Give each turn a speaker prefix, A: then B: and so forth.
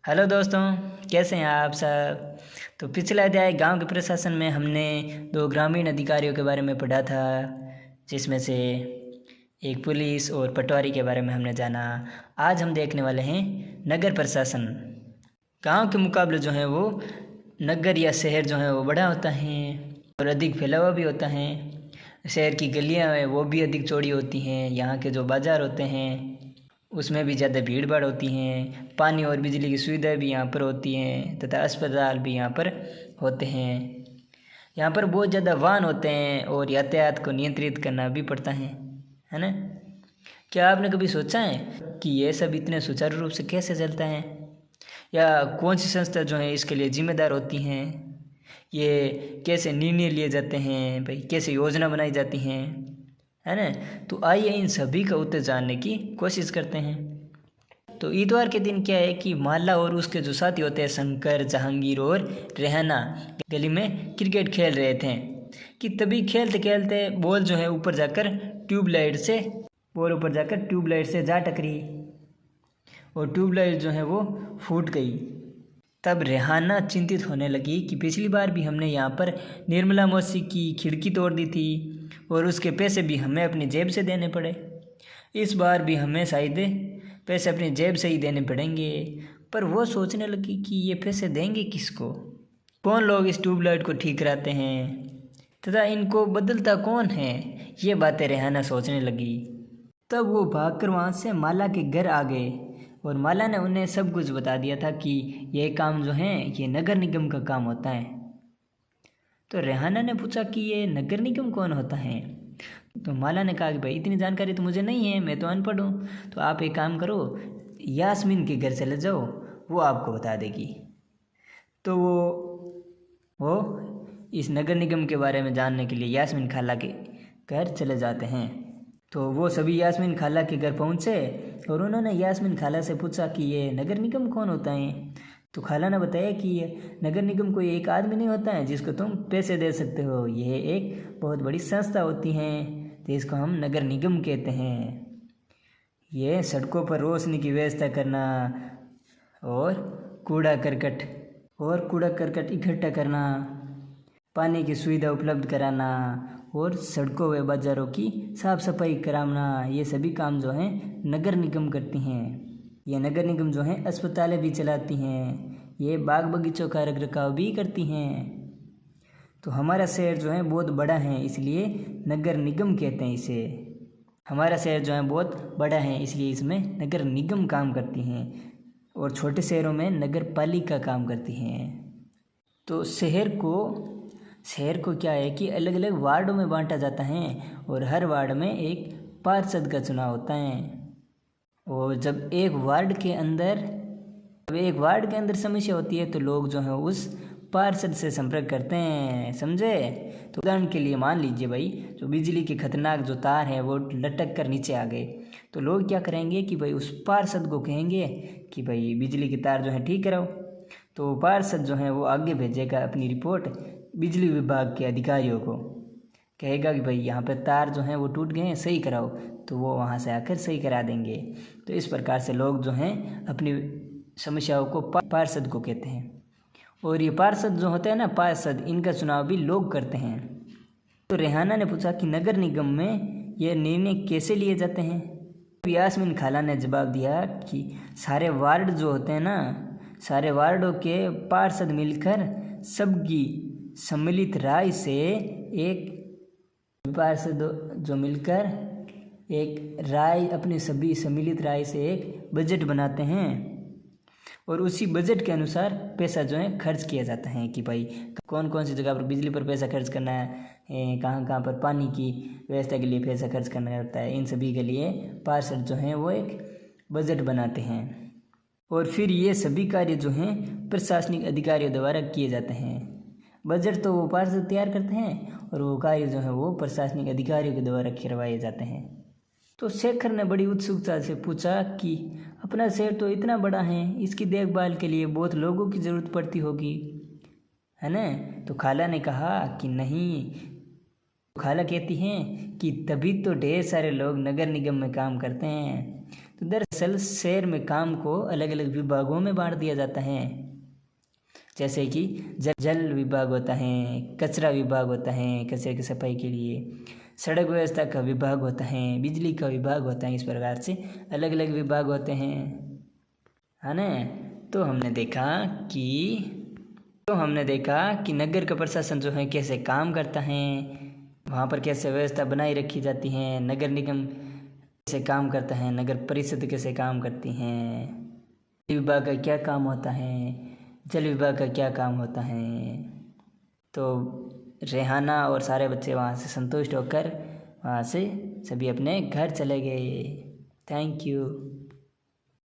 A: Hello दोस्तों, कैसे हैं आप सब। तो पिछले अध्याय गांव के प्रशासन में हमने 2 ग्रामीण अधिकारियों के बारे में पढ़ा था, जिसमें से एक पुलिस और पटवारी के बारे में हमने जाना। आज हम देखने वाले हैं नगर प्रशासन। गांव के मुकाबले जो है वो नगर या शहर जो है वो बड़ा होता है और अधिक फैला हुआ भी होता है। शहर की गलियां हैं वो भी अधिक चौड़ी होती हैं। यहाँ के जो बाज़ार होते हैं उसमें भी ज़्यादा भीड़ भाड़ होती हैं। पानी और बिजली की सुविधा भी यहाँ पर होती हैं तथा अस्पताल भी यहाँ पर होते हैं। यहाँ पर बहुत ज़्यादा वाहन होते हैं और यातायात को नियंत्रित करना भी पड़ता है ना। क्या आपने कभी सोचा है कि ये सब इतने सुचारू रूप से कैसे चलता है, या कौन सी संस्था जो है इसके लिए जिम्मेदार होती हैं, ये कैसे निर्णय लिए जाते हैं, भाई कैसे योजना बनाई जाती हैं, है ना। तो आइए इन सभी का उत्तर जानने की कोशिश करते हैं। तो इतवार के दिन क्या है कि माला और उसके जो साथी होते हैं शंकर, जहांगीर और रेहाना गली में क्रिकेट खेल रहे थे कि तभी खेलते खेलते बॉल जो है ऊपर जाकर ट्यूबलाइट से जा टकरी और ट्यूबलाइट जो है वो फूट गई। तब रेहाना चिंतित होने लगी कि पिछली बार भी हमने यहाँ पर निर्मला मौसी की खिड़की तोड़ दी थी और उसके पैसे भी हमें अपनी जेब से देने पड़े। इस बार भी हमें शायद पैसे अपनी जेब से ही देने पड़ेंगे। पर वो सोचने लगी कि ये पैसे देंगे किसको, कौन लोग इस ट्यूबलाइट को ठीक कराते हैं तथा इनको बदलता कौन है, ये बातें रेहाना सोचने लगी। तब वो भागकर वहाँ से माला के घर आ गए और माला ने उन्हें सब कुछ बता दिया था कि यह काम जो है ये नगर निगम का काम होता है। तो रेहाना ने पूछा कि ये नगर निगम कौन होता है। तो माला ने कहा कि भाई इतनी जानकारी तो मुझे नहीं है, मैं तो अनपढ़ हूँ। तो आप एक काम करो, यास्मीन के घर चले जाओ, वो आपको बता देगी। तो वो इस नगर निगम के बारे में जानने के लिए यास्मीन खाला के घर चले जाते हैं। तो वो सभी यास्मीन खाला के घर पहुँचे और उन्होंने यास्मीन खाला से पूछा कि ये नगर निगम कौन होता है। तो खाला ने बताया कि ये नगर निगम कोई एक आदमी नहीं होता है जिसको तुम पैसे दे सकते हो, यह एक बहुत बड़ी संस्था होती है, तो इसको हम नगर निगम कहते हैं। ये सड़कों पर रोशनी की व्यवस्था करना और कूड़ा करकट इकट्ठा करना, पानी की सुविधा उपलब्ध कराना और सड़कों व बाज़ारों की साफ़ सफाई कराना, ये सभी काम जो हैं नगर निगम करती हैं। ये नगर निगम जो हैं अस्पतालें भी चलाती हैं, ये बाग बगीचों का रख रखाव भी करती हैं। तो हमारा शहर जो है बहुत बड़ा है, इसलिए नगर निगम कहते हैं इसे। हमारा शहर जो है बहुत बड़ा है इसलिए इसमें नगर निगम काम करती हैं और छोटे शहरों में नगर पालिका काम करती हैं। तो शहर को क्या है कि अलग अलग वार्डों में बांटा जाता है और हर वार्ड में एक पार्षद का चुनाव होता है। और जब एक वार्ड के अंदर समस्या होती है तो लोग जो है उस पार्षद से संपर्क करते हैं, समझे। तो उदाहरण के लिए मान लीजिए भाई जो बिजली के खतरनाक जो तार हैं वो लटक कर नीचे आ गए, तो लोग क्या करेंगे कि भाई उस पार्षद को कहेंगे कि भाई बिजली के तार जो है ठीक कराओ। तो पार्षद जो है वो आगे भेजेगा अपनी रिपोर्ट बिजली विभाग के अधिकारियों को, कहेगा कि भाई यहाँ पर तार जो हैं वो टूट गए हैं, सही कराओ। तो वो वहाँ से आकर सही करा देंगे। तो इस प्रकार से लोग जो हैं अपनी समस्याओं को पार्षद को कहते हैं। और ये पार्षद जो होते हैं ना, पार्षद, इनका चुनाव भी लोग करते हैं। तो रेहाना ने पूछा कि नगर निगम में ये निर्णय कैसे लिए जाते हैं। तो यास्मीन खाला ने जवाब दिया कि सारे वार्ड जो होते हैं ना, सारे वार्डों के पार्षद मिलकर सबकी सम्मिलित राय से एक पार्षद जो मिलकर अपनी सभी सम्मिलित राय से एक बजट बनाते हैं और उसी बजट के अनुसार पैसा जो है खर्च किया जाता है कि भाई कौन कौन सी जगह पर बिजली पर पैसा खर्च करना है, कहाँ कहाँ पर पानी की व्यवस्था के लिए पैसा खर्च करना होता है। इन सभी के लिए पार्षद जो हैं वो एक बजट बनाते हैं और फिर ये सभी कार्य जो हैं प्रशासनिक अधिकारियों द्वारा किए जाते हैं। बजट तो वो पार्षद तैयार करते हैं और वो कार्य जो है वो प्रशासनिक अधिकारियों के द्वारा करवाए जाते हैं। तो शेखर ने बड़ी उत्सुकता से पूछा कि अपना शहर तो इतना बड़ा है, इसकी देखभाल के लिए बहुत लोगों की ज़रूरत पड़ती होगी, है ना। तो खाला ने कहा कि नहीं। खाला कहती हैं कि तभी तो ढेर सारे लोग नगर निगम में काम करते हैं। तो दरअसल शहर में काम को अलग अलग विभागों में बांट दिया जाता है, जैसे कि जल विभाग होता है, कचरा विभाग होता है कचरे की सफाई के लिए, सड़क व्यवस्था का विभाग होता है, बिजली का विभाग होता है। इस प्रकार से अलग अलग विभाग होते हैं, है ना। तो हमने देखा कि नगर का प्रशासन जो है कैसे काम करता है, वहाँ पर कैसे व्यवस्था बनाई रखी जाती है, नगर निगम कैसे काम करता है, नगर परिषद कैसे काम करती हैं, विभाग का क्या काम होता है, जल विभाग का क्या काम होता है। तो रेहाना और सारे बच्चे वहाँ से संतुष्ट होकर वहाँ से सभी अपने घर चले गए। Thank you.